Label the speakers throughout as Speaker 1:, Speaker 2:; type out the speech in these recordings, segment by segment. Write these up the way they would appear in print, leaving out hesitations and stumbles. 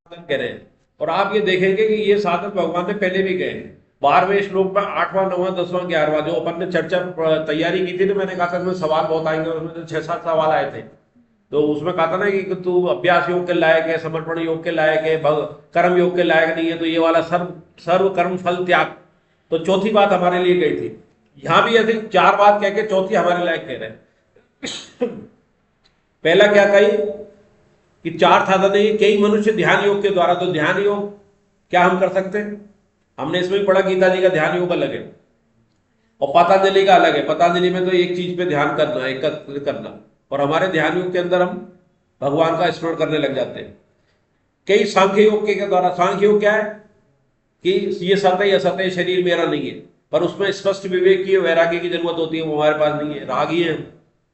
Speaker 1: साधन कह रहे हैं। और आप ये देखेंगे कि ये साधन भगवान ने पहले भी कहे हैं। 12वें श्लोक में 8वां 9वां 10वां 11वां जो अपन ने चर्चा तैयारी की थी ना, मैंने कहा था उसमें सवाल बहुत आएंगे, उसमें तो 6-7 सवाल आए थे। तो उसमें कहा था ना कि तू अभ्यास योग के लायक है, समर्पण योग के लायक है, कर्म योग के लायक नहीं है, तो ये वाला सर्व सर्व कर्म फल त्याग। तो चौथी बात हमारे लिए गई थी। यहां भी ऐसे 4 बात कह के चौथी हमारे लायक कह रहे हैं। पहला क्या कही कि 4 साधन है कई मनुष्य ध्यान योग के द्वारा। तो ध्यान योग क्या हम कर सकते हैं? हमने इसमें भी पढ़ा गीता जी का ध्यान योग अलग है और पतंजलि का अलग है। पतंजलि में तो एक चीज पे ध्यान करना, एकत्र करना, और हमारे ध्यान योग के अंदर हम भगवान का स्मरण करने लग जाते हैं। कई सांख्य योग के द्वारा। सांख्य योग क्या है कि ये सत्य है असत्य है, शरीर मेरा नहीं है, पर उसमें स्पष्ट विवेक की वैराग्य की जरूरत होती है, वो हमारे पास नहीं है। रागी है,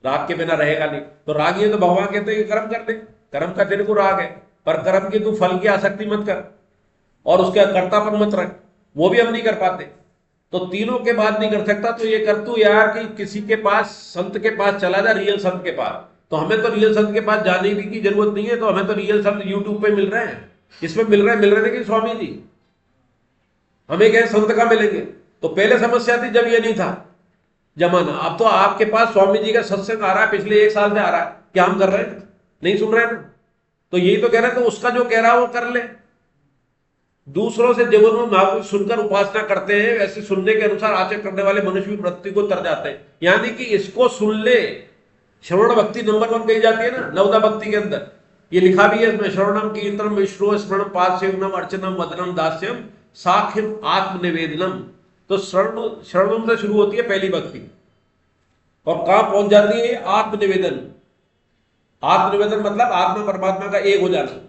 Speaker 1: राग के बिना रहेगा नहीं। तो रागी है तो भगवान कहते हैं कर्म कर ले, कर्म का तेरे को राग है, पर कर्म की तू फल की आसक्ति मत कर और उसका कर्तापन मत रख, वो भी हम नहीं कर पाते। तो तीनों के बाद नहीं कर सकता, तो ये कर तू यार कि किसी के पास, संत के पास चला जा, रियल संत के पास। तो हमें तो रियल संत के पास जाने भी की जरूरत नहीं है, तो हमें तो रियल संत यूट्यूब पे मिल रहे हैं। इसमें मिल रहे थे कि स्वामी जी हमें कहे संत का मिलेंगे। तो पहले समस्या थी जब ये नहीं था जमाना। अब तो आपके पास स्वामी जी का सत्संग आ रहा है, पिछले 1 साल से आ रहा है, क्या हम कर रहे हैं? नहीं सुन रहे हैं ना। तो यही तो कह रहे हैं, तो उसका जो कह रहा है वो कर ले। दूसरों से जीवन में महापुरुष सुनकर उपासना करते हैं, वैसे सुनने के अनुसार आचरण करने वाले मनुष्य भी मृत्यु को तर जाते हैं। यानी कि इसको सुन ले। श्रवण भक्ति नंबर 1 कही जाती है ना नवदा भक्ति के अंदर, ये लिखा भी है इसमें, श्रवणम कीर्तनम विष्णु स्मरणम पादसेवनम अर्चनम वदनम दास्यम साख्यम आत्मनिवेदनम। तो श्रवणम से शुरू होती है पहली भक्ति, और कहां पहुंच जाती है? आत्मनिवेदन। आत्मनिवेदन मतलब आत्मा परमात्मा का एक हो जाना,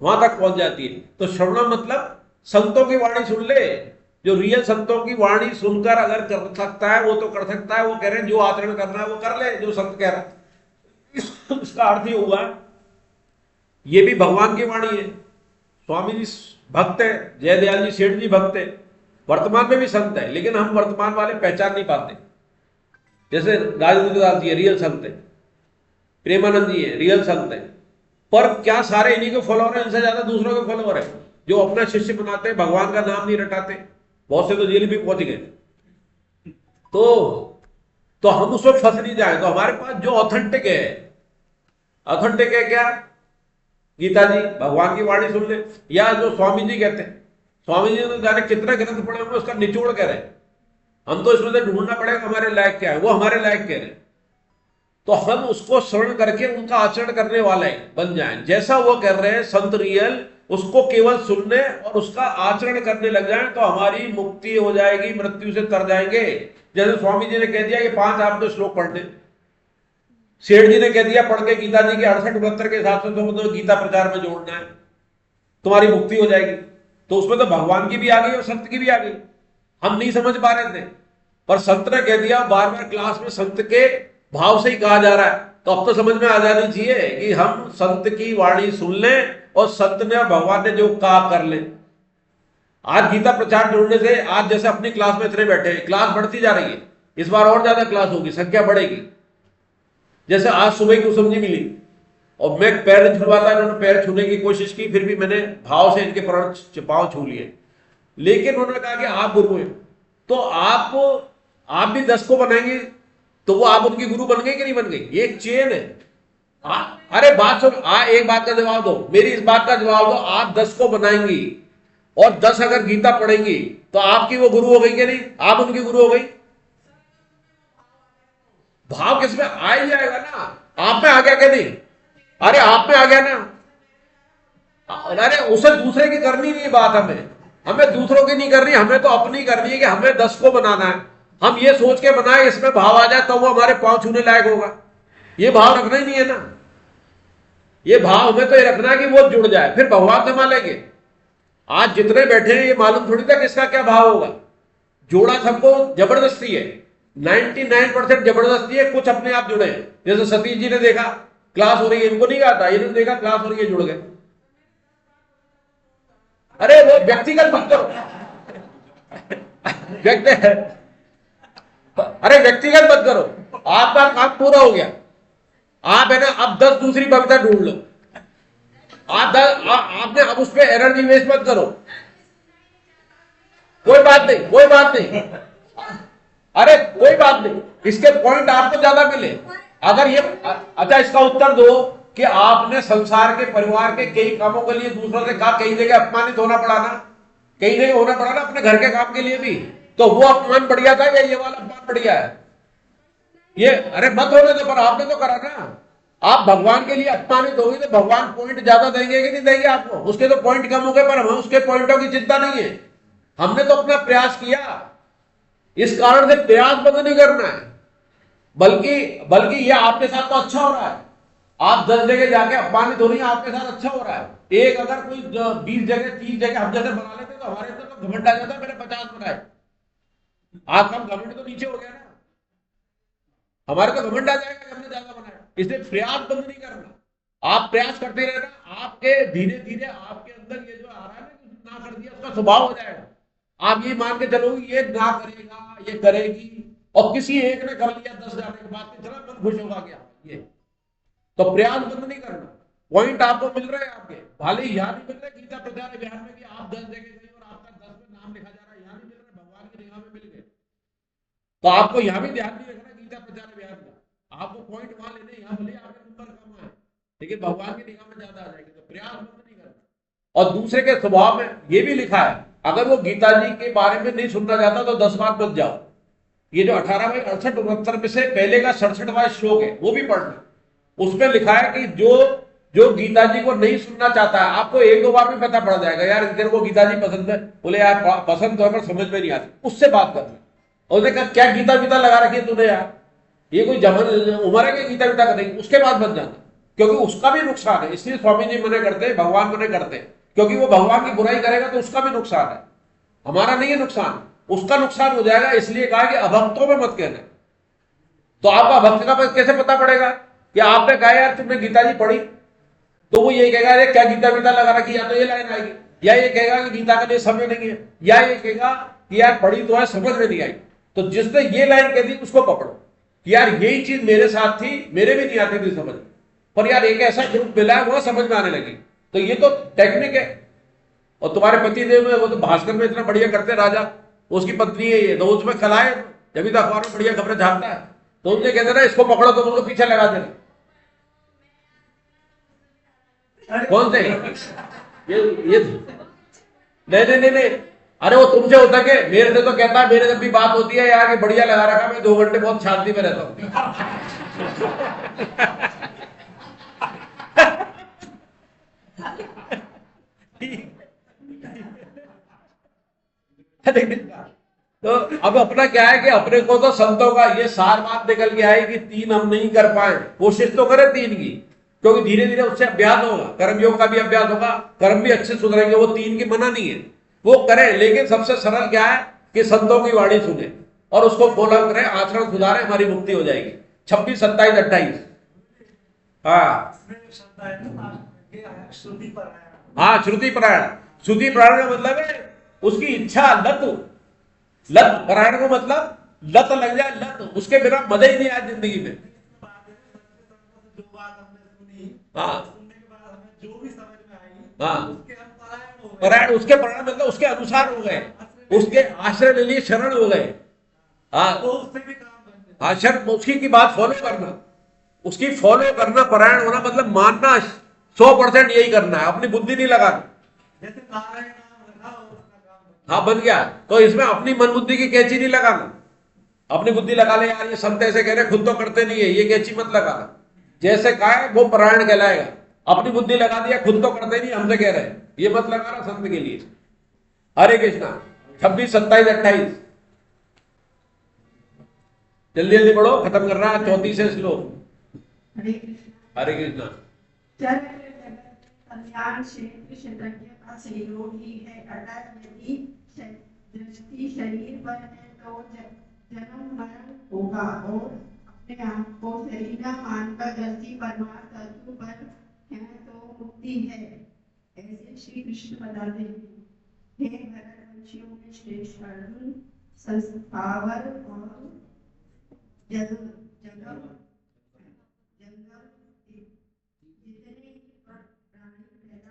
Speaker 1: वहां तक पहुंच जाती है। तो श्रवण मतलब संतों की वाणी सुन ले। जो रियल संतों की वाणी सुनकर अगर कर सकता है वो तो कर सकता है। वो कह रहे हैं जो आचरण करना है वो कर ले, जो संत कह रहा है। इसका अर्थ ये हुआ ये भी भगवान की वाणी है। स्वामी जी भक्त है, जयदयाल जी सेठ जी भक्त है, वर्तमान में भी संत है, लेकिन हम वर्तमान वाले पहचान नहीं पाते। जैसे राजेंद्र दास जी है, रियल संत है, प्रेमानंद जी है, रियल संत है, पर क्या सारे इन्हीं के फॉलोअर हैं? इनसे ज्यादा दूसरों के फॉलोअर है जो अपना शिष्य बनाते हैं, भगवान का नाम नहीं रटाते। बहुत से तो जेल भी पहुंच गए। तो हम उसमें फंस नहीं जाए। तो हमारे पास जो ऑथेंटिक है, ऑथेंटिक है क्या? गीता जी, भगवान की वाणी सुन ले, या जो स्वामी जी कहते हैं। स्वामी जी ने तो जाने कितना ग्रंथ पढ़े होंगे, उसका निचोड़ कह रहे हैं। हम तो इसमें से ढूंढना पड़ेगा हमारे लायक क्या है, वो हमारे लायक कह रहे हैं। तो हम उसको श्रवण करके उनका आचरण करने वाले बन जाएं। जैसा वो कर रहे हैं संत रियल, उसको केवल सुनने और उसका आचरण करने लग जाएं, तो हमारी मुक्ति हो जाएगी, मृत्यु से तर जाएंगे। जैसे स्वामी जी ने कह दिया कि 5 आप तो श्लोक पढ़ दे, सेठ जी ने कह दिया पढ़ के गीता जी के 68-69 के हिसाब से तो गीता प्रचार में जोड़ना है, तुम्हारी मुक्ति हो जाएगी। तो उसमें तो भगवान की भी आ गई और संत की भी आ गई। हम नहीं समझ पा रहे थे, पर संत ने कह दिया। बार बार क्लास में संत के भाव से ही कहा जा रहा है, तो अब तो समझ में आ जानी चाहिए कि हम संत की वाणी सुन लें और संत ने और भगवान ने जो कहा कर ले। आज गीता प्रचार जोड़ने से, आज जैसे अपनी क्लास में इतने बैठे हैं, क्लास बढ़ती जा रही है, इस बार और ज्यादा क्लास होगी, संख्या बढ़ेगी। जैसे आज सुबह की समझी मिली और मैं पैर छुड़वाता, इन्होंने पैर छूने की कोशिश की, फिर भी मैंने भाव से इनके पांव छू लिए। लेकिन उन्होंने कहा कि आप गुरु हैं, तो आप भी 10 को बनाएंगे, तो वो आप उनकी गुरु बन गए कि नहीं बन गई? ये एक चेन है। अरे बात सुन, एक बात का जवाब दो, मेरी इस बात का जवाब दो। आप 10 को बनाएंगी और 10 अगर गीता पढ़ेंगी तो आपकी वो गुरु हो गई कि नहीं? आप उनकी गुरु हो गई। भाव किसमें आ ही जाएगा ना, आप में आ गया क्या? नहीं, अरे आप में आ गया ना। अरे उसे दूसरे की करनी नहीं बात, हमें दूसरों की नहीं करनी, हमें तो अपनी करनी है कि हमें 10 को बनाना है। हम ये सोच के बनाए इसमें भाव आ जाए तो वो हमारे पांव छूने लायक होगा। ये भाव रखना ही नहीं है ना। ये भाव हमें तो ये रखना है कि वो जुड़ जाए, फिर भगवान से मालेंगे। आज जितने बैठे हैं ये मालूम थोड़ी था किसका क्या भाव होगा। जोड़ा सबको जबरदस्ती है, 99% जबरदस्ती है, कुछ अपने आप जुड़े। जैसे सतीश जी ने देखा क्लास हो रही है, इनको नहीं आता, इन्होंने देखा क्लास हो रही है, जुड़ गए। अरे वो व्यक्तिगत मत करो, अरे व्यक्तिगत मत करो, आपका काम पूरा हो गया। आप है ना अब 10 दूसरी भक्ता ढूंढ लो। आपने अब उस पर एनर्जी वेस्ट मत करो, कोई बात नहीं, कोई बात नहीं, अरे कोई बात नहीं, इसके पॉइंट आपको ज्यादा मिले। अगर ये अच्छा, इसका उत्तर दो कि आपने संसार के परिवार के कई कामों के लिए दूसरों से कहा, कई जगह अपमानित होना पड़ा ना, कई जगह होना पड़ा ना अपने घर के काम के लिए भी, तो वो अपमान बढ़िया था या ये वाला अपमान बढ़िया है? ये अरे मत होने दो, पर आपने तो करा ना। आप भगवान के लिए अपमानित होगी तो भगवान पॉइंट ज्यादा देंगे कि नहीं देंगे आपको? उसके तो पॉइंट कम हो गए, पर हमें उसके पॉइंटों की चिंता नहीं है। हमने तो अपना प्रयास किया, इस कारण से प्रयास बंद नहीं करना है, बल्कि बल्कि ये आपके साथ तो अच्छा हो रहा है। आप 10 जगह जाके अपमानित हो रही हैं, आपके साथ अच्छा हो रहा है। एक अगर कोई 20 जगह 30 जगह हम जैसे बना लेते तो हमारे अंदर तो घमंड आ जाता, मैंने 50 बनाए। आज हम घमंड तो नीचे हो गया ना, हमारे तो घमंड आ जाएगा कि हमने ज्यादा बनाया। इसलिए प्रयास बंद नहीं करना, आप प्रयास करते रहना। आपके धीरे धीरे आपके अंदर ये जो आ रहा है ना कि ना कर दिया, उसका स्वभाव हो जाएगा। आप ये मान के चलो ये ना करेगा, ये करेगी, और किसी एक ने कर लिया 10 जाने के बाद इतना मन खुश होगा क्या ये? तो प्रयास बंद नहीं करना। पॉइंट आपको मिल रहे हैं आपके, भले ही यहाँ नहीं मिल रहे गीता प्रचार अभियान में कि आप 10 जगह गए और आपका 10 में नाम लिखा जा रहा है, यहाँ नहीं मिल रहे, भगवान की निगाह में मिल गए। तो आपको यहाँ भी ध्यान नहीं रखना गीता प्रचार अभियान का, आपको पॉइंट वहां लेने, यहाँ भले आपके नंबर कम आए लेकिन भगवान की निगाह में ज्यादा आ जाएंगे। तो प्रयास बंद नहीं करना। और दूसरे के स्वभाव में ये भी लिखा है, अगर वो गीता जी के बारे में नहीं सुनना चाहता तो 10 बार मत जाओ। ये जो 18/68-69 में से पहले का 67वां श्लोक है वो भी पढ़ना। उसमें लिखा है कि जो जो गीता जी को नहीं सुनना चाहता है, आपको 1-2 बार में पता पड़ जाएगा, यार तेरे को गीता जी पसंद है, बोले यार पसंद तो है पर समझ में नहीं आती, उससे बात करना। और उसने कहा क्या गीता गीता लगा रखी है तूने यार, ये कोई जमन उम्र है कि गीता गीता करेगी, उसके बाद बच जाना, क्योंकि उसका भी नुकसान है। इसलिए स्वामी जी मना करते हैं, भगवान मना करते हैं, क्योंकि वो भगवान की बुराई करेगा तो उसका भी नुकसान है, हमारा नहीं है नुकसान, उसका नुकसान हो जाएगा। इसलिए कहा कि अभक्तों में मत कहना। तो आपका भक्त का कैसे पता पड़ेगा कि आपने कहा यार तुमने गीता जी पढ़ी, तो वो ये कहेगा अरे क्या गीता गीता लगा रखी, या तो ये लाइन आएगी, या ये कहेगा कि गीता का लिए समय नहीं है, या ये कहेगा कि यार पढ़ी तो है समझ में नहीं आई। तो जिसने ये लाइन कह दी उसको पकड़ो कि यार यही चीज मेरे साथ थी, मेरे भी नहीं आती थी समझ, पर यार एक ऐसा ग्रुप मिला है वहां समझ में आने लगी। तो ये तो टेक्निक है। और तुम्हारे पति देव में वो तो भास्कर में इतना बढ़िया करते राजा, उसकी पत्नी है ये, तो उसमें खलाए जब भी तो अखबार में बढ़िया खबरें छापता है, तो उनसे कहते ना इसको पकड़ो तो उनको पीछे लगा देना। कौन से ये नहीं नहीं नहीं नहीं, अरे वो तुमसे होता है, मेरे से तो कहता है, मेरे जब भी बात होती है यार कि बढ़िया लगा रखा, मैं 2 घंटे बहुत शांति में रहता हूँ। तो अब अपना क्या है कि अपने को तो संतों का ये सार बात निकल के आई कि 3 हम नहीं कर पाए, कोशिश तो करें 3 की, क्योंकि धीरे धीरे उससे अभ्यास होगा, कर्म योग का भी अभ्यास होगा, कर्म भी अच्छे सुधरेंगे। वो 3 की मना नहीं है, वो करें, लेकिन सबसे सरल क्या है कि संतों की वाणी सुने और उसको फॉलो करें, आचरण सुधारें, हमारी मुक्ति हो जाएगी। 26, 27, 28 हाँ हाँ, श्रुति परायण। श्रुति परायण का मतलब है उसकी इच्छा, लत परायण को मतलब लत लग जाए, लत, उसके बिना मजा ही नहीं आया जिंदगी में। हाँ हाँ, परायण, उसके परायण मतलब उसके अनुसार हो गए, उसके आश्रय ले लिए, शरण हो गए। हाँ हाँ, शरण, उसकी की बात फॉलो करना, उसकी फॉलो करना, परायण होना मतलब मानना 100% यही करना है, अपनी बुद्धि नहीं लगाना। हाँ बन गया, तो इसमें अपनी मन बुद्धि की कैंची नहीं लगाना। अपनी बुद्धि लगा ले यार ये संत ऐसे कह रहे खुद तो करते नहीं है, ये कैंची मत लगाना। जैसे कहा है वो परायण कहलाएगा। अपनी बुद्धि लगा दिया, खुद तो करते नहीं, हमसे कह रहे हैं, ये मत लगाना संत के लिए। हरे कृष्णा। 26, 27, 28 जल्दी जल्दी पढ़ो, खत्म कर रहा है 34 श्लोक। हरे कृष्णा।
Speaker 2: कल्याण श्री कृष्ण का सहयोग ही है, अतः यदि दृष्टि शरीर पर है तो जन्म मरण होगा, और अपने आप को शरीर मानकर दृष्टि परमार्थ तत्व पर है तो मुक्ति है, ऐसे श्री कृष्ण बताते हैं। हे भरतवंशियों में श्रेष्ठ अर्जुन, संस्थावर और जगत जंगल जितने प्राणी पैदा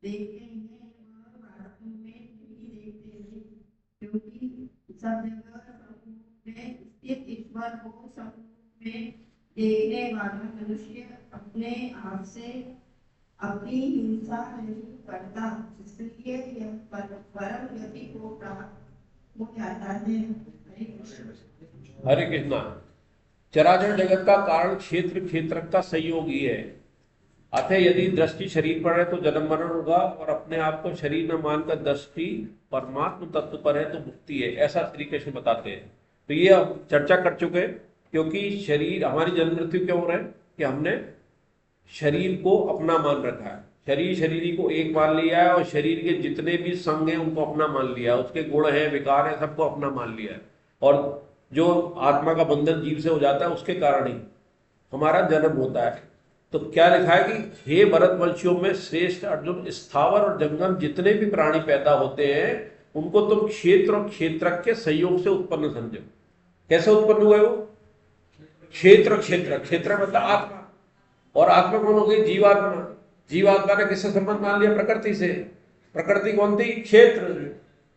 Speaker 2: देखते हैं वह वास्तव में नहीं देखते हैं, क्योंकि सब जगह समरूप में स्थित ईश्वर को समरूप में देखने वाला मनुष्य अपने आप से अपनी हिंसा नहीं करता, इसलिए यह परम गति को प्राप्त हो जाता है। हरे कृष्ण।
Speaker 1: हरे कृष्णा। चराचर जगत का कारण क्षेत्र क्षेत्रज्ञ का संयोग ही है। अतः यदि दृष्टि शरीर पर है तो जन्म मरण होगा, और अपने आप को शरीर न मानकर दृष्टि परमात्म तत्व पर है तो मुक्ति है, ऐसा श्री कृष्ण बताते हैं। तो ये अब चर्चा कर चुके हैं, क्योंकि शरीर हमारी जन्म मृत्यु क्यों हो रहा है कि हमने शरीर को अपना मान रखा है, शरीर शरीरी को एक मान लिया है, और शरीर के जितने भी संग हैं उनको अपना मान लिया है, उसके गुण हैं विकार हैं सबको अपना मान लिया है। और जो आत्मा का बंधन जीव से हो जाता है उसके कारण ही हमारा जन्म होता है। तो क्या लिखा है कि हे भरतवंशियों में श्रेष्ठ अर्जुन, स्थावर और जंगम जितने भी प्राणी पैदा होते हैं उनको तुम क्षेत्र और क्षेत्रज्ञ के संयोग से उत्पन्न समझो। कैसे उत्पन्न हुए वो? क्षेत्र क्षेत्र क्षेत्र मतलब आत्मा, और आत्मा कौन हो गई? जीवात्मा। जीवात्मा ने किससे संबंध मान लिया? प्रकृति से। प्रकृति कौन थी? क्षेत्र।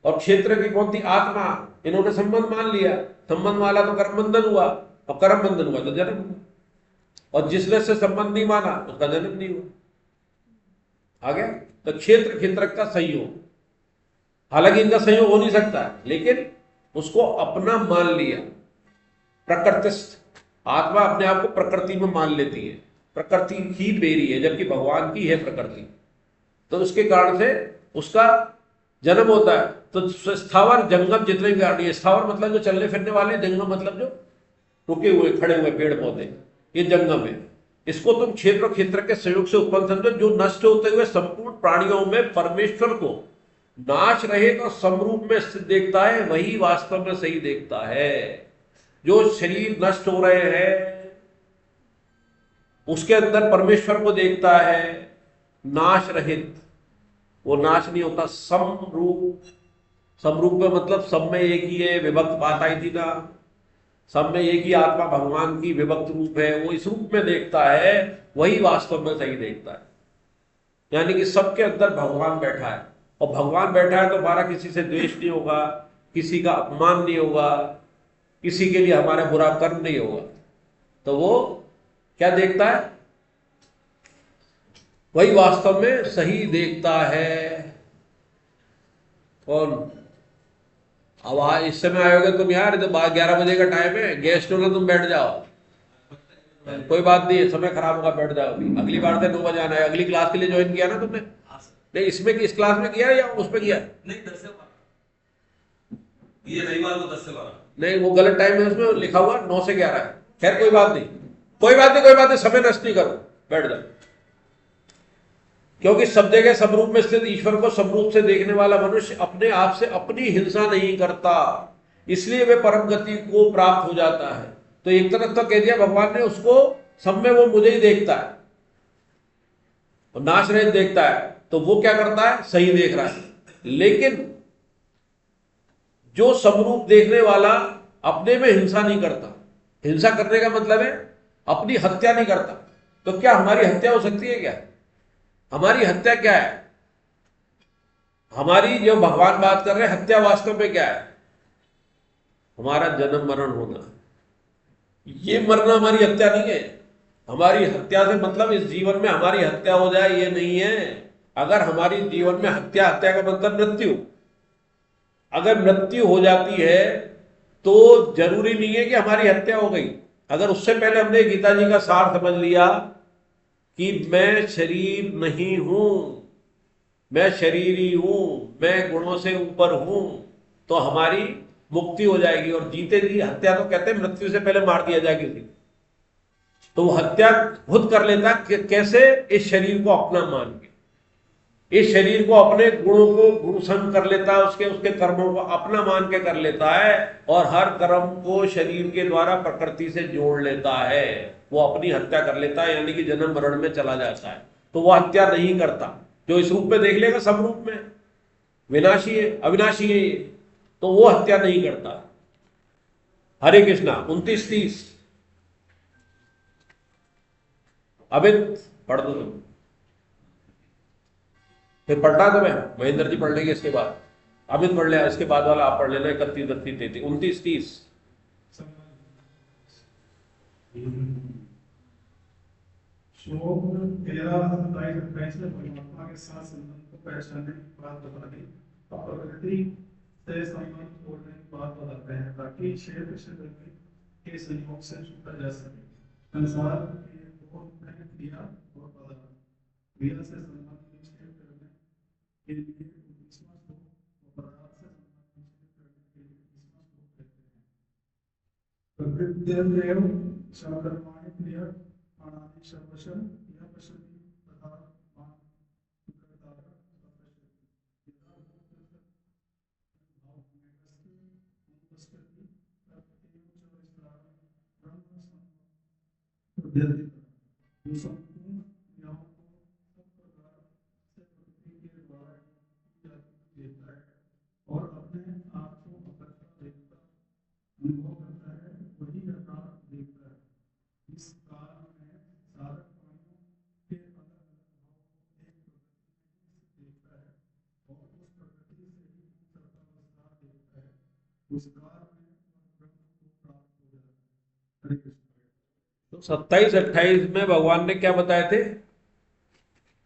Speaker 1: और क्षेत्र की कौन थी? आत्मा। इन्होंने संबंध मान लिया, संबंध वाला तो कर्म बंधन हुआ, और कर्म बंधन हुआ तो जन्म हुआ, और जिसने से संबंध नहीं माना उसका जन्म नहीं हुआ। आ गया? तो क्षेत्र क्षेत्र का संयोग, हालांकि इनका संयोग हो नहीं सकता, लेकिन उसको अपना मान लिया। प्रकृतिस्थ आत्मा अपने आप को प्रकृति में मान लेती है, प्रकृति ही मेरी है, जबकि भगवान की है प्रकृति। तो उसके कारण से उसका जन्म होता है। तो स्थावर जंगम जितने भी प्राणी, स्थावर मतलब जो चलने फिरने वाले, जंगम मतलब जो रुके हुए खड़े हुए पेड़ पौधे, ये जंगम है। इसको तुम क्षेत्र क्षेत्र के संयोग से उत्पन्न समझो। जो नष्ट होते हुए संपूर्ण प्राणियों में परमेश्वर को नाश रहित और समरूप में स्थित देखता है, वही वास्तव में सही देखता है। जो शरीर नष्ट हो रहे हैं उसके अंदर परमेश्वर को देखता है नाश रहित, वो नाश नहीं होता, समरूप। समरूप में मतलब सब में एक ही है, विभक्त बात आई थी ना, सब में एक ही आत्मा भगवान की विभक्त रूप है, वो इस रूप में देखता है, वही वास्तव में सही देखता है। यानी कि सबके अंदर भगवान बैठा है, और भगवान बैठा है तो हमारा किसी से द्वेष नहीं होगा, किसी का अपमान नहीं होगा, किसी के लिए हमारा बुरा कर्म नहीं होगा। तो वो क्या देखता है? वही वास्तव में सही देखता है। कौन? अब इस समय आयोगे तुम यार, तो 11 बजे का टाइम है, गेस्ट हो ना, तुम बैठ जाओ, कोई बात नहीं है, समय खराब होगा, बैठ जाओ। अभी अगली बार से 9 बजे आना है। अगली क्लास के लिए ज्वाइन किया ना तुमने? नहीं, इसमें इस क्लास में किया या उस पर किया?
Speaker 3: नहीं, 10 से 12 ये रविवार को 10 से 12
Speaker 1: नहीं, वो गलत टाइम है, उसमें लिखा हुआ 9 से 11 है। खैर कोई बात नहीं, कोई बात नहीं, कोई बात नहीं, समय नष्ट नहीं करो, बैठ जाओ। क्योंकि सब जगह समरूप में स्थित ईश्वर को समरूप से देखने वाला मनुष्य अपने आप से अपनी हिंसा नहीं करता, इसलिए वे परम गति को प्राप्त हो जाता है। तो एक तरफ तो कह दिया भगवान ने उसको, सब में वो मुझे ही देखता है और नाश रहित देखता है, तो वो क्या करता है? सही देख रहा है। लेकिन जो समरूप देखने वाला अपने में हिंसा नहीं करता, हिंसा करने का मतलब है अपनी हत्या नहीं करता। तो क्या हमारी हत्या हो सकती है? क्या हमारी हत्या क्या है? हमारी जो भगवान बात कर रहे हैं हत्या वास्तव में क्या है? हमारा जन्म मरण होना। ये मरना हमारी हत्या नहीं है। हमारी हत्या से मतलब इस जीवन में हमारी हत्या हो जाए ये नहीं है। अगर हमारी जीवन में हत्या का मतलब मृत्यु, अगर मृत्यु हो जाती है तो जरूरी नहीं है कि हमारी हत्या हो गई। अगर उससे पहले हमने गीता जी का सार समझ लिया कि मैं शरीर नहीं हूं, मैं शरीरी हूं, मैं गुणों से ऊपर हूं, तो हमारी मुक्ति हो जाएगी। और जीते जी हत्या तो कहते हैं मृत्यु से पहले मार दिया जाए किसी, तो वो हत्या खुद कर लेता है। कैसे? इस शरीर को अपना मान के, इस शरीर को अपने गुणों को गुण संग कर लेता है, उसके कर्मों को अपना मान के कर लेता है, और हर कर्म को शरीर के द्वारा प्रकृति से जोड़ लेता है, वो अपनी हत्या कर लेता है, यानी कि जन्म मरण में चला जाता है। तो वो हत्या नहीं करता। जो इस रूप में देख लेगा सब रूप में विनाशी है, अविनाशी है, तो वो हत्या नहीं करता। हरे कृष्णा। 29-30 अमित पढ़ दो तुम। फिर पढ़ना तो मैं महेंद्र जी पढ़ लेंगे, इसके बाद अमित पढ़ ले, इसके बाद वाला आप पढ़ लेना 31, 32, 33, 29, 30।
Speaker 4: श्लोक 13, 27, 28 में परमात्मा के साथ संबंध को पहचानने की बात बता दी और प्रकृति से संबंध तोड़ने की बात बताते हैं ताकि क्षेत्र क्षेत्र के संयोग से छूटा जा सके। संसार के दो मुख्य क्रिया और पदार्थ, क्रिया से संबंध विच्छेद करने के लिए 19वां श्लोक और पदार्थ से संबंध विच्छेद करने के लिए 20वां श्लोक कहते हैं। प्रकृत्येव सकर्माणि क्रिया प्राणादि सर्वशः यह पश्यति तथा मान करता है तपस्या यदा भूत भाव में उपस्थिति प्रत्येक विस्तार ब्रह्म संबंध जो संपूर्ण क्रियाओं को सब प्रकार से प्रकृति के द्वारा देता है और अपने आप को अकर्ता देखता अनुभव करता है, वही यथार्थ देखता है। इस काल में साधक प्राणियों के अलग अलग भाव को एक प्रकृति में देखता है और उस प्रकृति से ही करता विस्तार देखता है। उस काल में वह ब्रह्म को प्राप्त हो जाता है। हरे कृष्ण।
Speaker 1: तो 27, 28 में भगवान ने क्या बताए थे?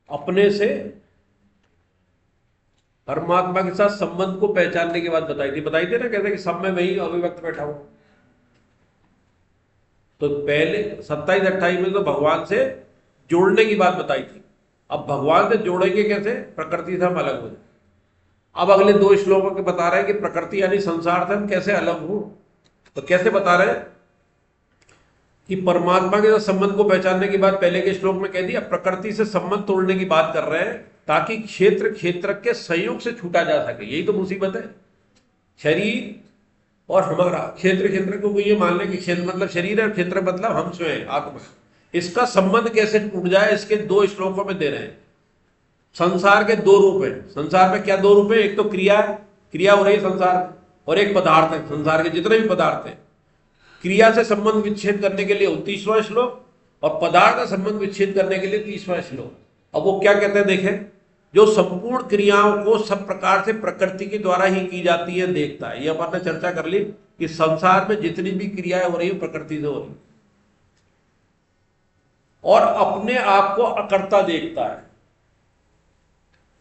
Speaker 1: अपने से परमात्मा के साथ संबंध को पहचानने की बात बताई थी ना, कहते कि सब में वही अभिव्यक्त बैठा हूं। तो पहले 27, 28 में तो भगवान से जोड़ने की बात बताई थी। अब भगवान से जोड़ेंगे कैसे? प्रकृति से हम अलग हो जाए। अब अगले 2 श्लोकों के बता रहे हैं कि प्रकृति यानी संसार से हम कैसे अलग हो। तो कैसे बता रहे हैं कि परमात्मा के साथ संबंध को पहचानने की बात पहले के श्लोक में कह दी। अब प्रकृति से संबंध तोड़ने की बात कर रहे हैं ताकि क्षेत्र क्षेत्र के संयोग से छूटा जा सके। यही तो मुसीबत है। शरीर और हमारा क्षेत्र क्षेत्र को ये मान लें कि क्षेत्र मतलब शरीर है, क्षेत्र मतलब हम स्वयं आत्मा, इसका संबंध कैसे टूट जाए इसके 2 श्लोकों में दे रहे हैं। संसार के 2 रूप है। संसार में क्या 2 रूप है? एक तो क्रिया हो रही है संसार में, और एक पदार्थ है। संसार के जितने भी पदार्थ हैं, क्रिया से संबंध विच्छेद करने के लिए 29वां श्लोक और पदार्थ से संबंध विच्छेद करने के लिए 30वां श्लोक। अब वो क्या कहते हैं देखें, जो संपूर्ण क्रियाओं को सब प्रकार से प्रकृति के द्वारा ही की जाती है देखता है। ये अपन ने चर्चा कर ली कि संसार में जितनी भी क्रियाएं हो रही है प्रकृति से हो रही है, और अपने आप को अकर्ता देखता है।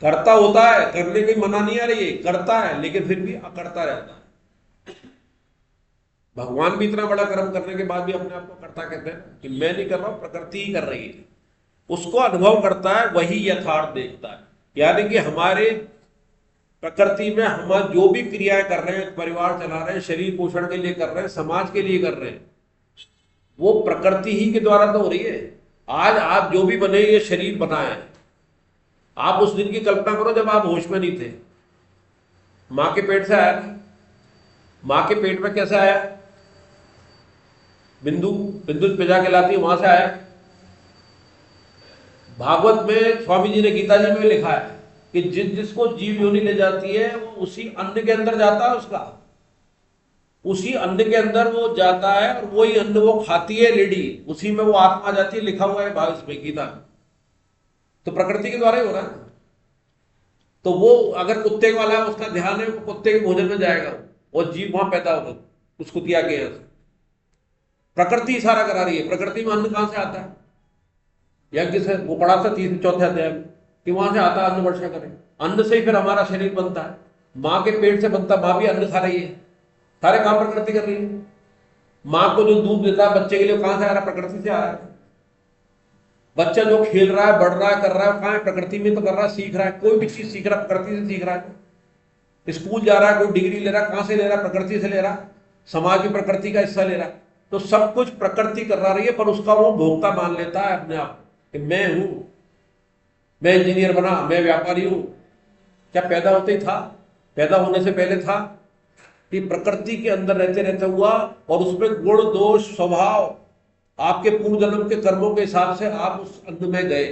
Speaker 1: करता होता है, करने की मना नहीं आ रही है, करता है लेकिन फिर भी अकर्ता रहता है। भगवान भी इतना बड़ा कर्म करने के बाद भी अपने आप को कर्ता कहते हैं कि मैं नहीं कर रहा हूं, प्रकृति ही कर रही है। उसको अनुभव करता है, वही यथार्थ देखता है। यानी कि हमारे प्रकृति में हम जो भी क्रियाएं कर रहे हैं, परिवार चला रहे हैं, शरीर पोषण के लिए कर रहे हैं, समाज के लिए कर रहे हैं, वो प्रकृति ही के द्वारा तो हो रही है। आज आप जो भी बने, ये शरीर बना है। आप उस दिन की कल्पना करो जब आप होश में नहीं थे। मां के पेट से आया, मां के पेट में कैसे आया? बिंदु पिजा कहलाती है, वहां से आया। भागवत में स्वामी जी ने गीता जी में लिखा है कि जिसको जीव योनि ले जाती है वो उसी अन्न के अंदर जाता है, उसका उसी अन्न के अंदर वो जाता है और वही अन्न वो खाती है लेडी, उसी में वो आत्मा जाती है। लिखा हुआ है भागवत में, गीता में। तो प्रकृति के द्वारा ही हो रहा है। तो वो अगर कुत्ते वाला है, उसका ध्यान है, कुत्ते के भोजन में जाएगा और जीव वहां पैदा होगा उस कुतिया के यहां से। प्रकृति इशारा करा रही है। प्रकृति में अन्न कहां से आता है? यज्ञ से, वो पढ़ा था 3-4 अध्याय में कि वहां से आता है, अन्न वर्षा करें। अन्न से ही फिर हमारा शरीर बनता है। मां के पेट से बनता, मां भी अन्न खा रही है, सारे काम प्रकृति कर रही है। मां को जो दूध देता है बच्चे के लिए, कहां से आ रहा है? प्रकृति से आ रहा है। बच्चा जो खेल रहा है, बढ़ रहा है, कर रहा है, कहां है? प्रकृति में तो कर रहा है, सीख रहा है। कोई भी चीज सीख रहा है प्रकृति से सीख रहा है। स्कूल जा रहा है, कोई डिग्री ले रहा है, कहां से ले रहा है? प्रकृति से ले रहा है। समाज में प्रकृति का हिस्सा ले रहा है। तो सब कुछ प्रकृति करा रही है, पर उसका वो भोक्ता मान लेता है अपने आप कि मैं हूं, मैं इंजीनियर बना, मैं व्यापारी हूं। क्या पैदा होते ही था? पैदा होने से पहले था कि प्रकृति के अंदर रहते रहते हुआ, और उसमें गुण दोष स्वभाव आपके पूर्व जन्म के कर्मों के हिसाब से आप उस अन्न में गए।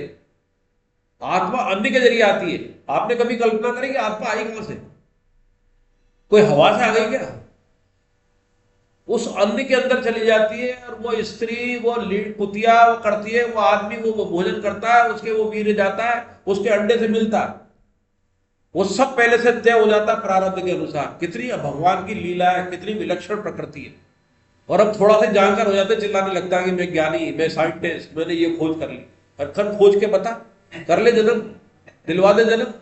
Speaker 1: आत्मा अन्न के जरिए आती है। आपने कभी कल्पना करी कि आत्मा आई कहां से? कोई हवा से आ गई क्या? उस अन्न के अंदर चली जाती है और वो स्त्री, वो कुतिया वो करती है, वो आदमी वो भोजन करता है, उसके वो वीर्य जाता है, उसके अंडे से मिलता है। वो सब पहले से तय हो जाता है प्रारब्ध के अनुसार। कितनी भगवान की लीला है, कितनी विलक्षण प्रकृति है। और अब थोड़ा सा जानकार हो जाते चिल्लाने लगता है कि मैं ज्ञानी, मैं साइंटिस्ट, मैंने ये खोज कर ली। और कर खोज के बता, कर ले जन्म, दिलवा दे जन्म।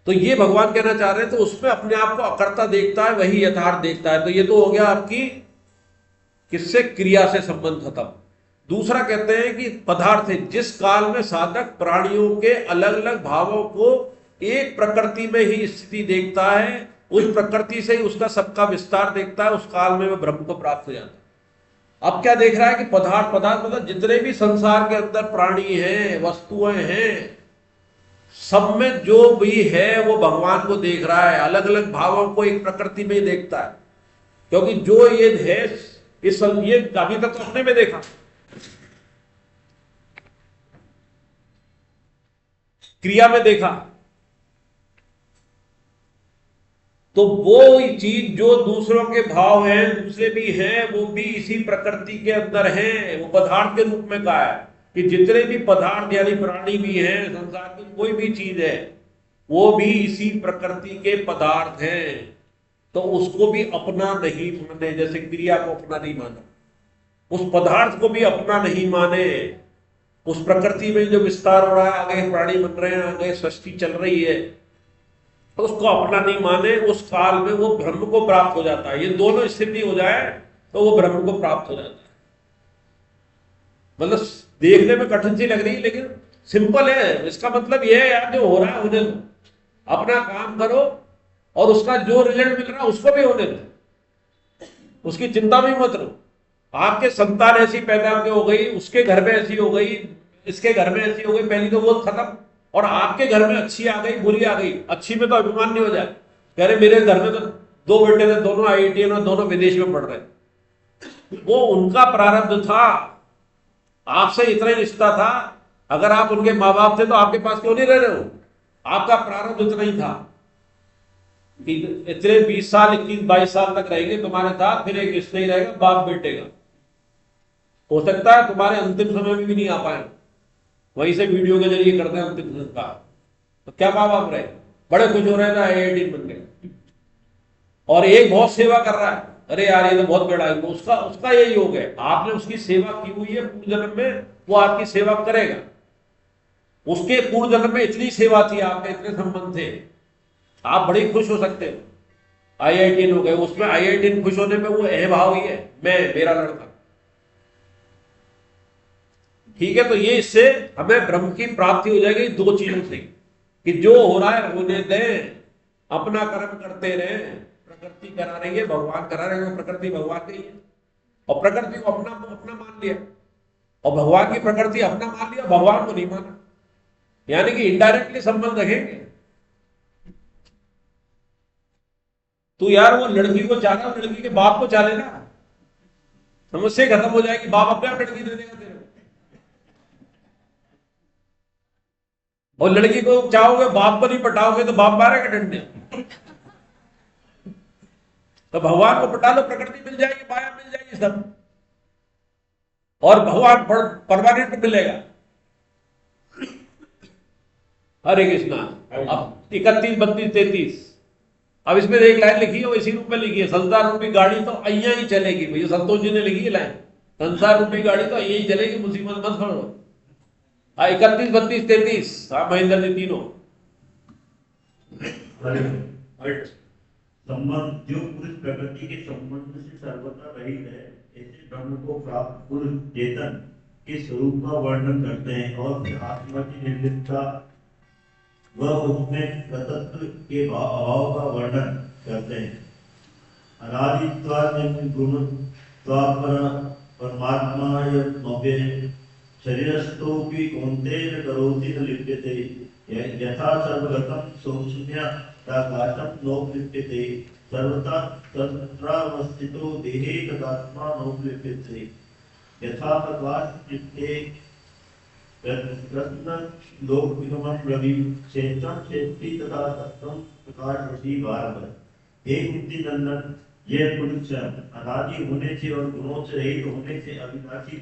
Speaker 1: तो ये भगवान कहना चाह रहे हैं, तो उसमें अपने आप को अकर्ता देखता है, वही यथार्थ देखता है। तो ये तो हो गया आपकी किससे, क्रिया से संबंध खत्म। दूसरा कहते हैं कि पदार्थ है, जिस काल में साधक प्राणियों के अलग अलग भावों को एक प्रकृति में ही स्थिति देखता है, उस प्रकृति से ही उसका सबका विस्तार देखता है, उस काल में वह ब्रह्म को प्राप्त हो जाता है। अब क्या देख रहा है कि पदार्थ मतलब जितने भी संसार के अंदर प्राणी हैं, वस्तुएं हैं, सब में जो भी है वो भगवान को देख रहा है। अलग अलग भावों को एक प्रकृति में ही देखता है, क्योंकि जो ये है इस ये अभी तक तो अपने में देखा, क्रिया में देखा, तो वो चीज जो दूसरों के भाव हैं, दूसरे भी हैं, वो भी इसी प्रकृति के अंदर हैं। वो पदार्थ के रूप में कहा है कि जितने भी पदार्थ यानी प्राणी भी हैं, संसार की कोई भी चीज है, वो भी इसी प्रकृति के पदार्थ हैं। तो उसको भी अपना नहीं माने, जैसे क्रिया को अपना नहीं माना, उस पदार्थ को भी अपना नहीं माने। उस प्रकृति में जो विस्तार हो रहा है, आगे प्राणी बन रहे हैं, आगे सृष्टि चल रही है, तो उसको अपना नहीं माने, उस काल में वो ब्रह्म को प्राप्त हो जाता है। ये दोनों स्थिति हो जाए तो वो ब्रह्म को प्राप्त हो जाता है। मतलब देखने में कठिन सी लग रही है, लेकिन सिंपल है। इसका मतलब ये है यार, जो हो रहा है होने दो, अपना काम करो, और उसका जो रिजल्ट मिल रहा है उसको भी होने दो, उसकी चिंता भी मत करो। आपके संतान ऐसी पैदा हो गई, उसके घर में ऐसी हो गई, इसके घर में ऐसी हो गई, पहली तो वो खत्म। और आपके घर में अच्छी आ गई, बुरी आ गई, अच्छी में तो अभिमान नहीं हो जाए, कह रहे मेरे घर में तो 2 बेटे थे, दोनों IIT और दोनों विदेश में पढ़ रहे। वो उनका प्रारब्ध था, आपसे इतना ही रिश्ता था। अगर आप उनके माँ बाप थे तो आपके पास क्यों नहीं रह रहे हो? आपका प्रारब्ध इतना ही था कि इतने 20 साल 21-22 साल तक रहेंगे तुम्हारे साथ, फिर एक रिश्ता ही रहेगा बाप बेटे का। हो सकता है तुम्हारे अंतिम समय में भी नहीं आ पाए, वहीं से वीडियो के जरिए करते हैं अंतिम संस्कार। तो क्या माँ बाप रहे, बड़े खुश हो रहे थे, IIT बन गए। और एक बहुत सेवा कर रहा है, अरे यार ये तो बहुत बड़ा है, उसका यही योग है, आपने उसकी सेवा की हुई है पूर्व जन्म में, वो आपकी सेवा करेगा। उसके पूर्व जन्म में इतनी सेवा थी, आपके इतने संबंध थे, आप बड़े खुश हो सकते हो। IIT हो गए, उसमें IIT खुश होने में वो अहभाव ही है, मैं मेरा लड़का। ठीक है, तो ये इससे हमें ब्रह्म की प्राप्ति हो जाएगी 2 चीजों से, कि जो हो रहा है होने दें, अपना कर्म करते रहे। प्रकृति करा रही है, भगवान करा रहे हैं, प्रकृति भगवान की है, और प्रकृति को अपना मान लिया, और भगवान की प्रकृति अपना मान लिया, भगवान को नहीं माना, यानी कि इनडायरेक्टली संबंध रखेंगे। तो यार वो लड़की को चाह रहा, लड़की के बाप को चाह लेना, समस्या खत्म हो जाएगी, बाप अपने आप लड़की दे देगा तेरे को। और लड़की को चाहोगे, बाप को नहीं पटाओगे तो बाप मारेगा डंडे। तो भगवान को पटा लो, प्रकृति मिल जाएगी, माया मिल जाएगी सब, और भगवान परमानेंट मिलेगा। हरे कृष्णा। अब 31, 32, 33, अब इसमें एक लाइन लिखी है, वो इसी रूप में लिखी है, संसार रूपी गाड़ी तो अइया ही चलेगी। भैया संतोष जी ने लिखी है लाइन, संसार रूपी गाड़ी तो अइया ही चलेगी, मुसीबत मत पड़ो। 31, 32, 33, हाँ महेंद्र जी तीनों।
Speaker 5: संबंध जो पुरुष प्रकृति के संबंध से सर्वथा रहित है, ऐसे ब्रह्म को प्राप्त पुरुष चेतन के स्वरूप का वर्णन करते हैं, और आत्मा की निर्लिप्तता वह उसमें तत्व के अभाव का वर्णन करते हैं। अनादित्वात् गुणत्वात् परमात्मा यद्भव्य शरीरस्थोऽपि कौन्तेय करोति न लिप्यते, यथा सर्वगतं शून्यताकाशं नोपलिप्यते, सर्वत्रावस्थितो देहे तदात्मा नोपलिप्यते, यथा प्रकाशदीप्ते कृष्ण लोक विगमन रवि क्षेत्रम क्षेत्री तथा सत्वम प्रकाशवती बारंबार। हे कुंती नंदन, यह पुरुष अनादि होने से और गुणों से रहित होने से अविनाशी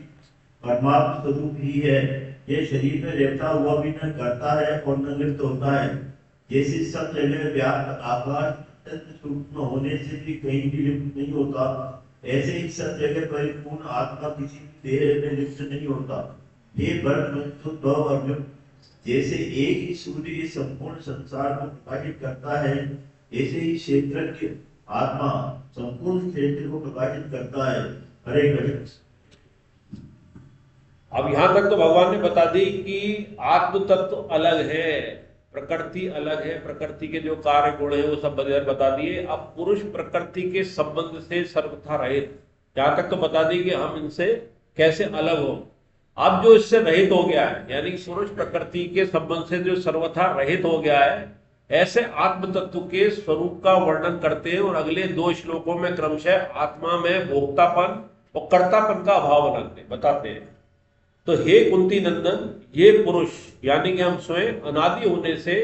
Speaker 5: परमात्मा स्वरूप ही है, ये शरीर में रहता हुआ भी न करता है और न लिप्त होता है। जैसे सब जगह व्याप्त आकाश अत्यंत सूक्ष्म होने से भी कहीं भी लिप्त नहीं होता, ऐसे ही सब जगह परिपूर्ण आत्मा किसी भी देह में लिप्त नहीं होता। ये भव अर्जुन, जैसे एक ही सूर्य संपूर्ण संसार को प्रकाशित करता है, ऐसे ही क्षेत्रज्ञ आत्मा संपूर्ण क्षेत्र को प्रकाशित करता है। हरे कृष्ण।
Speaker 1: अब यहां तक तो भगवान ने बता दी कि आत्म तत्व अलग है, प्रकृति अलग है, प्रकृति के जो कार्य गुण है वो सब बता दिए। अब पुरुष प्रकृति के संबंध से सर्वथा रहित, यहां तक तो बता दी कि हम इनसे कैसे अलग हो। अब जो इससे रहित हो गया है, यानी पुरुष प्रकृति के संबंध से जो सर्वथा रहित हो गया है, ऐसे आत्म तत्व के स्वरूप का वर्णन करते हैं और अगले 2 श्लोकों में क्रमशः आत्मा में भोक्तापन और कर्तापन का अभाव बताते हैं। तो हे कुंती नंदन, ये पुरुष यानी कि हम स्वयं अनादि होने से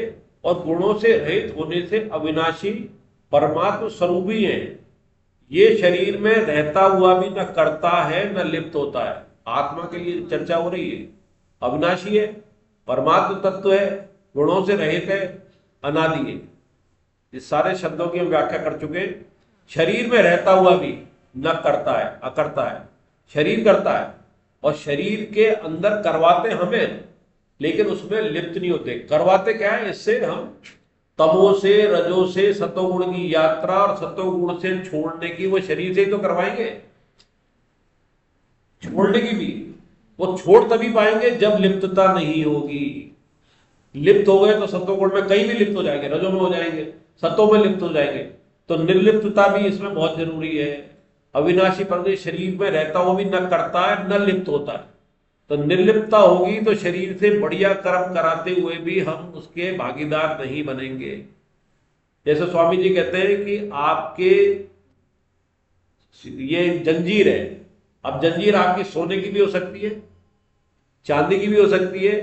Speaker 1: और गुणों से रहित होने से अविनाशी परमात्म स्वरूप ही है। ये शरीर में रहता हुआ भी न करता है न लिप्त होता है। आत्मा के लिए चर्चा हो रही है। अविनाशी है, परमात्म तत्व है, गुणों से रहित है, अनादि है। इस सारे शब्दों की हम व्याख्या कर चुके। शरीर में रहता हुआ भी न करता है, अकर्ता है। शरीर करता है और शरीर के अंदर करवाते हमें, लेकिन उसमें लिप्त नहीं होते। करवाते क्या है, इससे हम तमो से रजो से सतोगुण की यात्रा और सतोगुण से छोड़ने की वो शरीर से ही तो करवाएंगे। छोड़ने की भी वो छोड़ तभी पाएंगे जब लिप्तता नहीं होगी। लिप्त हो गए तो सतोगुण में कहीं भी लिप्त हो जाएंगे, रजो में हो जाएंगे, सतों में लिप्त हो जाएंगे। तो निर्लिप्तता भी इसमें बहुत जरूरी है। अविनाशी परमेश्वर शरीर में रहता हुआ भी न करता है न लिप्त होता है। तो निर्लिप्तता होगी तो शरीर से बढ़िया कर्म कराते हुए भी हम उसके भागीदार नहीं बनेंगे। जैसे स्वामी जी कहते हैं कि आपके ये जंजीर है, अब जंजीर आपकी सोने की भी हो सकती है, चांदी की भी हो सकती है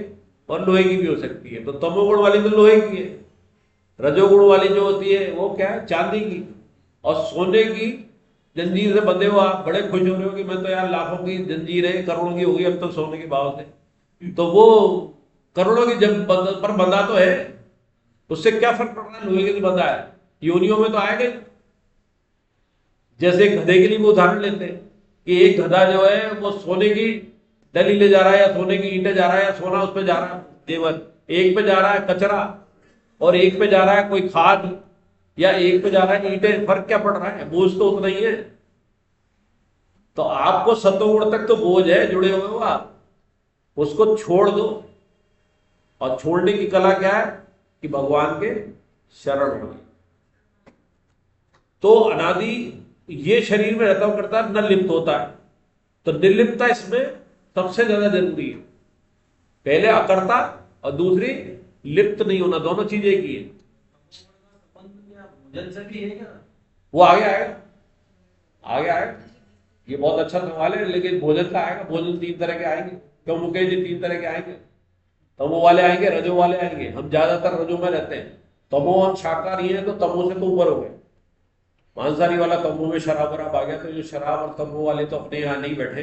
Speaker 1: और लोहे की भी हो सकती है। तो तमोगुण वाली तो लोहे की है, रजोगुण वाली जो होती है वो क्या है, चांदी की। और सोने की जंजीर से बंधे हो आप, बड़े खुश हो रहे हो कि मैं तो यार लाखों की जंजीर है, करोड़ों की होगी अब तो सोने के भाव से। तो वो करोड़ों की जब पर बंधा तो है, उससे क्या फर्क पड़ रहा है, लोहे के बंधा है, योनियों में तो आएगा। जैसे गधे के लिए वो उदाहरण लेते हैं कि एक गधा जो है वो सोने की डली ले जा रहा है या सोने की ईंटें जा रहा है या सोना उस पर जा रहा है देवर, एक पे जा रहा है कचरा और एक पे जा रहा है कोई खाद या एक पे जा रहा है ईंटें। फर्क क्या पड़ रहा है, बोझ तो उतना ही है। तो आपको सतोगुण तक तो बोझ है, जुड़े हुए हो आप, उसको छोड़ दो। और छोड़ने की कला क्या है कि भगवान के शरण हो। तो अनादि ये शरीर में रहता हुआ करता है, न लिप्त होता है। तो निर्लिप्तता इसमें सबसे ज्यादा जरूरी है। पहले अकर्ता और दूसरी लिप्त नहीं होना, दोनों चीजें एक ही है।
Speaker 3: भोजन से भी है क्या?
Speaker 1: वो आगे आएगा, आगे आएगा। ये बहुत अच्छा सवाल है, लेकिन भोजन का आएगा। भोजन 3 तरह के आएंगे। क्यों मुकेश जी 3 तरह के आएंगे? तमो वाले आएंगे, रजो वाले आएंगे। हम ज्यादातर रजो में रहते हैं। तमो हम शाकाहारी हैं तो तमो से तो ऊपर हो गए। मांसाहारी वाला तमो में शराब वराब आ गया, तो जो शराब और तमो वाले तो अपने यहाँ नहीं बैठे।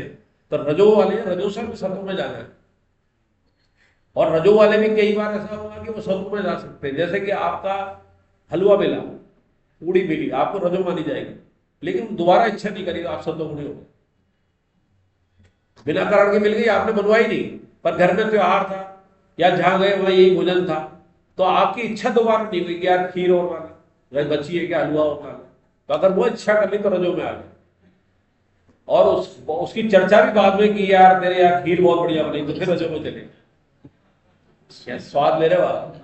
Speaker 1: तो रजो वाले रजो से भी सतों में जाना है। और रजो वाले भी कई बार ऐसा होगा कि वो सतों में जा सकते हैं। जैसे कि आपका हलवा बेला, पूड़ी बेली, आपको रजो मानी जाएगी, लेकिन दोबारा इच्छा नहीं करी तो आप सतोगुणी हो गए। बिना कारण के मिल गई, आपने बनवाई नहीं, पर घर में त्योहार था या जहां गए वहां यही भोजन था, तो आपकी इच्छा दोबारा नहीं हुई कि यार खीर और वाला बची है क्या, हलवा और वाला। तो अगर वो इच्छा कर ली तो रजो में आ गए। और उसकी चर्चा भी बाद में की, यार तेरे यार खीर बहुत बढ़िया बनी, तो फिर रजो में चले। क्या स्वाद ले रहे हो आप?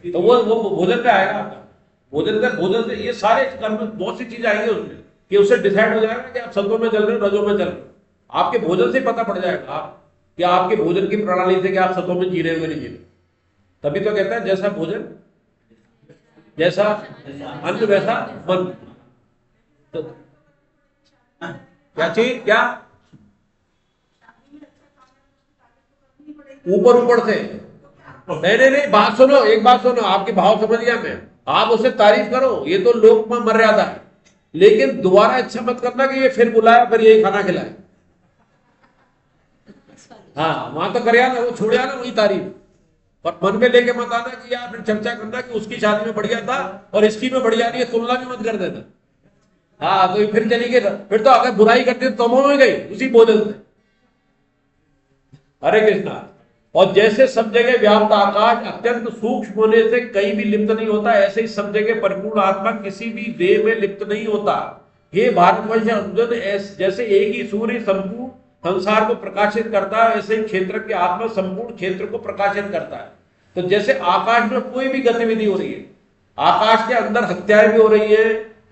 Speaker 1: तो वो भोजन पे आएगा आपका। भोजन से ये सारे कर्म, बहुत सी चीजें आएंगी उसमें कि उससे डिसाइड हो जाएगा कि आप सतों में चल रहे हो, रजो में चल रहे हो। आपके भोजन से पता पड़ जाएगा आप कि आपके भोजन की प्रणाली से कि आप सतों में जी रहे हो नहीं जी रहे। तभी तो कहता है जैसा भोजन जैसा अन्न वैसा मन। तो क्या चीज, क्या ऊपर से नहीं, बात सुनो, एक बात सुनो, आपके भाव समझ गया मैं। आप उसे तारीफ करो, ये तो लोक में मर्यादा है, लेकिन दोबारा इच्छा मत करना कि ये फिर बुलाया फिर यही खाना खिलाए। हाँ वहां तो कर ना, वो छोड़ ना वही तारीफ, पर मन में लेके मत आना कि यार फिर चर्चा करना कि उसकी शादी में बढ़िया था और इसकी में बढ़िया नहीं है, तुलना भी मत कर देना। हाँ तो फिर चली गई, फिर तो अगर बुराई करती तो तमो में गई उसी बोझल से। हरे कृष्णा। और जैसे सब जगह व्याप्त आकाश अत्यंत सूक्ष्म होने से कहीं भी लिप्त नहीं होता, ऐसे ही सब जगह परिपूर्ण आत्मा किसी भी देह में लिप्त नहीं होता। हे भारतवर्ष अर्जुन, जैसे एक ही सूर्य संपूर्ण संसार को प्रकाशित करता है, वैसे ही क्षेत्र की आत्मा संपूर्ण क्षेत्र को प्रकाशित करता है। तो जैसे आकाश में कोई भी गतिविधि हो रही है, आकाश के अंदर हत्याएं भी हो रही है,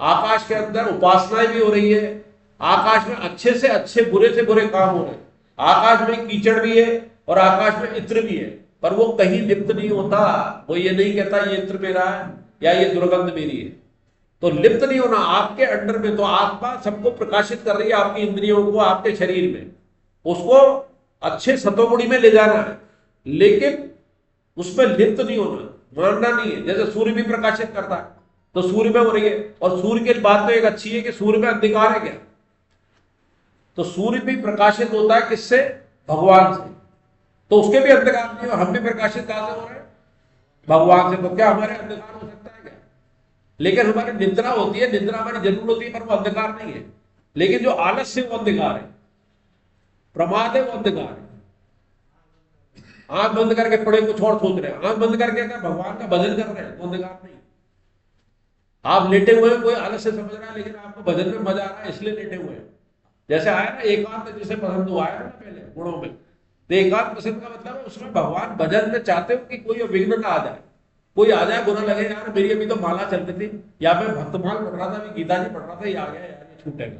Speaker 1: आकाश के अंदर उपासनाएं भी हो रही है, आकाश में अच्छे से अच्छे बुरे से बुरे काम हो रहे हैं, आकाश में कीचड़ भी है और आकाश में इत्र भी है, पर वो कहीं लिप्त नहीं होता। वो ये नहीं कहता ये इत्र मेरा है या ये दुर्गंध मेरी है। तो लिप्त नहीं होना आपके अंडर में। तो आत्मा सबको प्रकाशित कर रही है, आपकी इंद्रियों को, आपके शरीर में, उसको अच्छे सतोगुणी में ले जाना है, लेकिन उसमें लिप्त नहीं होना, मानना नहीं है। जैसे सूर्य भी प्रकाशित करता है तो सूर्य में हो रही है, और सूर्य की बात तो एक अच्छी है कि सूर्य में अंधकार है क्या, तो सूर्य भी प्रकाशित होता है किससे, भगवान से, तो उसके भी अंधकार नहीं है। हम भी प्रकाशित कहां से हो रहे हैं, भगवान से। तो क्या हमारे अंधकार हो सकता है क्या? लेकिन हमारी निद्रा होती है, निद्रा हमारी जरूर होती है, पर वो अंधकार नहीं है। लेकिन जो आलस्य वो अंधकार है, प्रमाद है वो अंधकार है। आंख बंद करके पड़े कुछ और सोच रहे हैं, आंख बंद करके अगर भगवान का भजन कर रहे हैं तो अंधकार नहीं। आप लेटे हुए हैं, कोई आलस्य समझ रहा है, लेकिन आपको भजन में मजा आ रहा है इसलिए लेटे हुए हैं। जैसे आया ना एकांत, जिसे पसंद हुआ है ना पहले गुणों में, तो एकांत पसंद का मतलब है उसमें भगवान भजन में चाहते हो कि कोई विघ्न ना आ जाए, कोई आ जाए बुरा लगे, यार मेरी अभी तो माला चल रही थी या मैं भक्तमाल पढ़ रहा था, अभी गीता जी पढ़ रहा था, ये आ गया यार ये छूटेगा।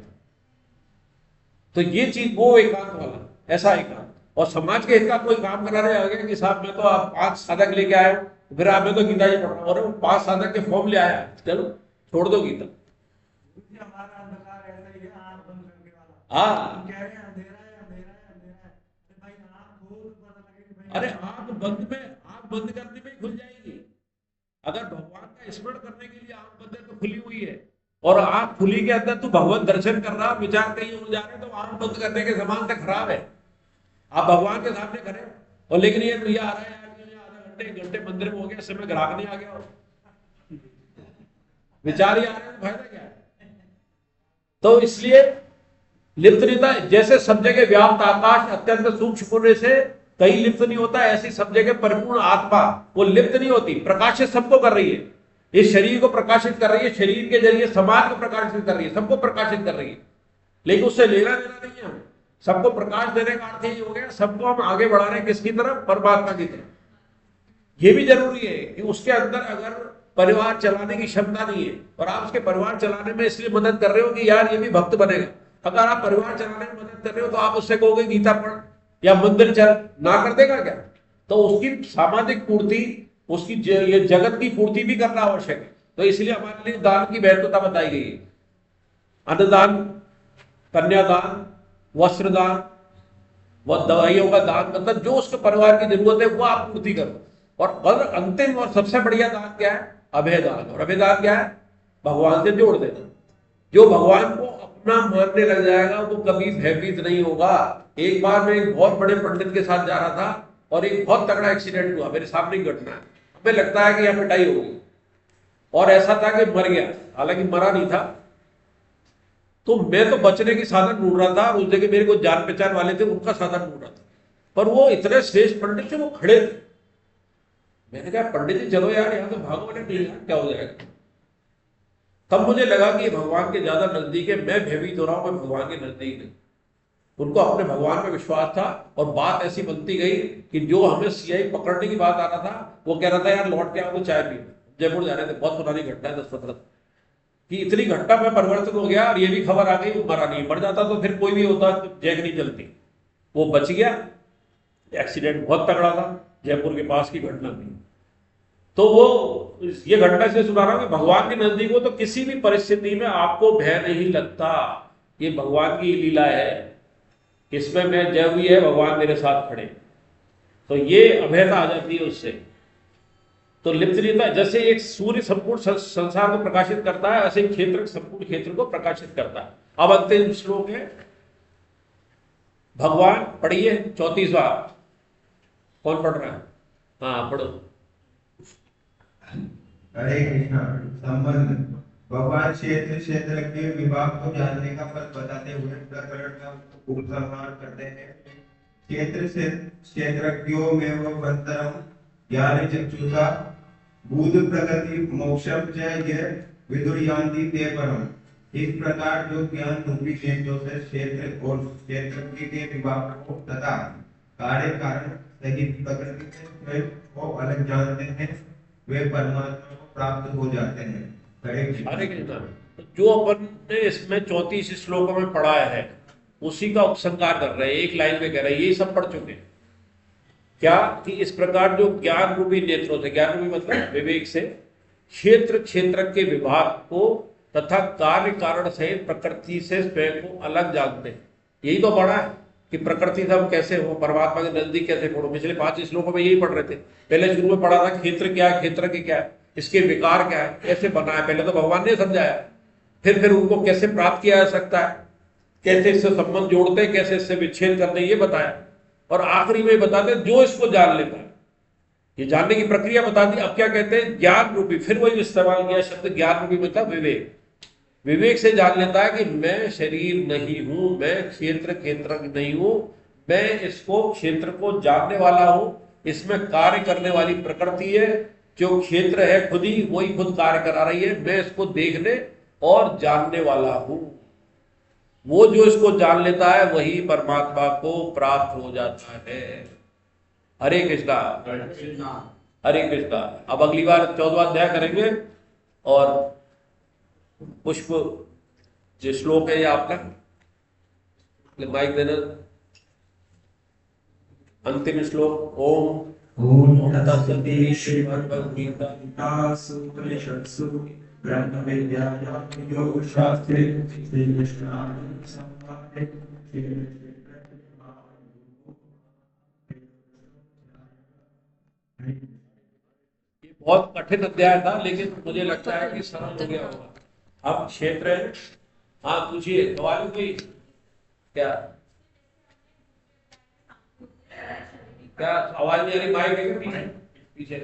Speaker 1: तो ये चीज वो एकांत वाला, ऐसा एकांत। और समाज के हित का कोई काम कराने आ गया कि साहब मैं तो आप 5 साधक लेके आए हो, फिर आप मैं तो गीता जी पढ़ रहा हूँ, और 5 साधक के फॉर्म ले आया, चलो छोड़ दो गीता।
Speaker 4: हमारा अंधकार ऐसा ही है, आंख बंद करने वाला।
Speaker 1: हाँ
Speaker 4: हम कह रहे हैं अंधेरा है, अंधेरा है, अंधेरा है, तो भाई आंख खोल तो पता लगे कि भाई
Speaker 1: अरे आंख बंद करने में ही खुल जाएगी। अगर भगवान का स्मरण करने के लिए आंख बंद है तो खुली हुई है, और आंख खुली के अंदर तू भगवान दर्शन कर रहा, विचार कहीं हो जा रहे, तो आंख बंद करने के समान तक खराब है। आप भगवान के सामने खड़े हो, और लेकिन ये भैया आ रहा है यार, आधा घंटे मंदिर में हो गया, समय ग्राहक नहीं आ गया, विचार ही आ रहे हैं, फायदा क्या है? तो इसलिए लिप्त नहीं था। जैसे सब जगह व्याप्त आकाश अत्यंत सूक्ष्म होने से कहीं लिप्त नहीं होता, ऐसी सब जगह परिपूर्ण आत्मा वो लिप्त नहीं होती, प्रकाशित सबको कर रही है। इस शरीर को प्रकाशित कर रही है, शरीर के जरिए समाज को प्रकाशित कर रही है, सबको प्रकाशित कर रही है, लेकिन उससे लेना देना नहीं है हमें। सबको प्रकाश देने का अर्थ ये हो गया, सबको हम आगे बढ़ा रहे हैं किसकी तरफ, परमात्मा की तरफ। ये भी जरूरी है कि उसके अंदर अगर परिवार चलाने की क्षमता नहीं है, और आप उसके परिवार चलाने में इसलिए मदद कर रहे हो कि यार ये भी भक्त बनेगा, अगर आप परिवार चलाने में मदद कर रहे हो तो आप उससे कहोगे गीता पढ़ या मंदिर चल, ना कर देगा क्या? तो उसकी सामाजिक पूर्ति, उसकी ये जगत की पूर्ति भी करना आवश्यक है। तो इसलिए हमारे लिए दान की महत्वता बताई गई है। अन्नदान, कन्यादान, वस्त्रदान, वह दवाइयों का दान, मतलब जो उसके परिवार की जरूरत है वो आप पूर्ति करो। और अंतिम और सबसे बढ़िया दान क्या है? अभय दान। और अभय दान क्या है? भगवान से जोड़ देना। जो भगवान को अपना मानने लग जाएगा वो कभी भयभीत नहीं होगा। एक बार मैं एक बहुत बड़े पंडित के साथ जा रहा था और एक बहुत तगड़ा एक्सीडेंट हुआ, मेरे सामने की घटना है। हमें लगता है कि यहाँ पिटाई होगी, और ऐसा था कि मर गया, हालांकि मरा नहीं था। तो मैं तो बचने की साधन ढूंढ रहा था, उस जगह मेरे को जान पहचान वाले थे, उनका साधन ढूंढ रहा था, पर वो इतने श्रेष्ठ पंडित थे, वो खड़े थे। मैंने कहा पंडित जी चलो यार यहाँ तो भागो, वाले नहीं यार क्या हो जाएगा। तब मुझे लगा कि भगवान के ज्यादा नजदीक है, मैं भयभीत हो रहा हूं, मैं भगवान के नजदीक नहीं। उनको अपने भगवान में विश्वास था, और बात ऐसी बनती गई कि जो हमें सीआई पकड़ने की बात आ रहा था, वो कह रहा था यार लौट के आओ तो चाय पी। जयपुर जा रहे थे, बहुत पुरानी घटना है, 10-15 कि इतनी घटना में परिवर्तन हो गया, और ये भी खबर आ गई वो मरा नहीं। मर जाता तो फिर कोई भी होता तो जैक नहीं चलती, वो बच गया। एक्सीडेंट बहुत तगड़ा था, जयपुर के पास की घटना थी। तो वो ये घटना से सुना रहा हूं कि भगवान के नजदीक हो तो किसी भी परिस्थिति में आपको भय नहीं लगता। ये भगवान की लीला है, इसमें मैं जय हुई है, भगवान मेरे साथ खड़े, तो ये अभयता आ जाती है उससे। तो लिप्त नहीं था। जैसे एक सूर्य संपूर्ण संसार को प्रकाशित करता है, ऐसे क्षेत्र संपूर्ण क्षेत्र को प्रकाशित करता है। अब अंतिम श्लोक है, भगवान पढ़िए 34वां, कौन पढ़ रहा है? हाँ पढ़ो।
Speaker 6: हरे कृष्णा। संबंध भगवान क्षेत्र क्षेत्र के विभाग को जानने का पद बताते हुए प्रकरण का उपसंहार करते हैं। क्षेत्र से क्षेत्रज्ञों में वो बंतरम ज्ञान चक्षुषा भूत प्रगति मोक्षम च ये विदुर्यांति ते परम। इस प्रकार जो ज्ञान रूपी नेत्रों से क्षेत्र और क्षेत्रज्ञ के विभाग को तथा कार्य कारण सहित प्रकृति से स्वयं को अलग जानते हैं, वे परमात्मा को प्राप्त हो जाते हैं। हरे
Speaker 1: हरे कृष्णा। जो अपन ने इसमें 34 श्लोकों में पढ़ा है उसी का उपसंहार कर रहे हैं, एक लाइन में कह रहे हैं, यही सब पढ़ चुके हैं। क्या कि इस प्रकार जो ज्ञान रूपी नेत्रों से, ज्ञान रूपी मतलब विवेक से, क्षेत्र क्षेत्र के विभाग को तथा कार्य कारण सहित प्रकृति से स्वयं को अलग जानते हैं। यही तो पढ़ा है कि प्रकृति से हम कैसे हो, परमात्मा के नजदीक कैसे पढ़ो। पिछले 5 श्लोकों में यही पढ़ रहे थे। पहले शुरू में पढ़ा था क्षेत्र क्या है, क्षेत्र के क्या है, इसके विकार क्या है, कैसे बना है, पहले तो भगवान ने समझाया। फिर उनको कैसे प्राप्त किया जा सकता है, कैसे इससे संबंध जोड़ते हैं, कैसे इससे विच्छेद करते हैं, ये बताया। और आखिरी में बताते जो इसको जान लेता है, ये जानने की प्रक्रिया बता दी। अब क्या कहते हैं, ज्ञान रूपी, फिर वही इस्तेमाल किया शब्द ज्ञान रूपी, मतलब विवेक। विवेक से जान लेता है कि मैं शरीर नहीं हूं, मैं क्षेत्र केंद्र नहीं हूं, मैं इसको क्षेत्र को जानने वाला हूं, इसमें कार्य करने वाली प्रकृति है, जो क्षेत्र है खुद ही वही खुद कार्य करा रही है, मैं इसको देखने और जानने वाला हूं। वो जो इसको जान लेता है वही परमात्मा को प्राप्त हो जाता है। हरे कृष्णा। हरे कृष्णा। अब अगली बार 14वां अध्याय करेंगे और पुष्प जो श्लोक है ये आपका माइक देना। अंतिम श्लोक ओम तत्सदिति श्रीमद्भगवद्गीतासु उपनिषत्सु ब्रह्मविद्यायां योगशास्त्रे श्रीकृष्णार्जुन संवादे ये बहुत कठिन अध्याय था, लेकिन मुझे लगता है कि सरल हो गया होगा। अब क्षेत्र है, हाँ पूछिए सवाल कोई। क्या क्या आवाज नहीं आ रही, माइक है क्या पीछे?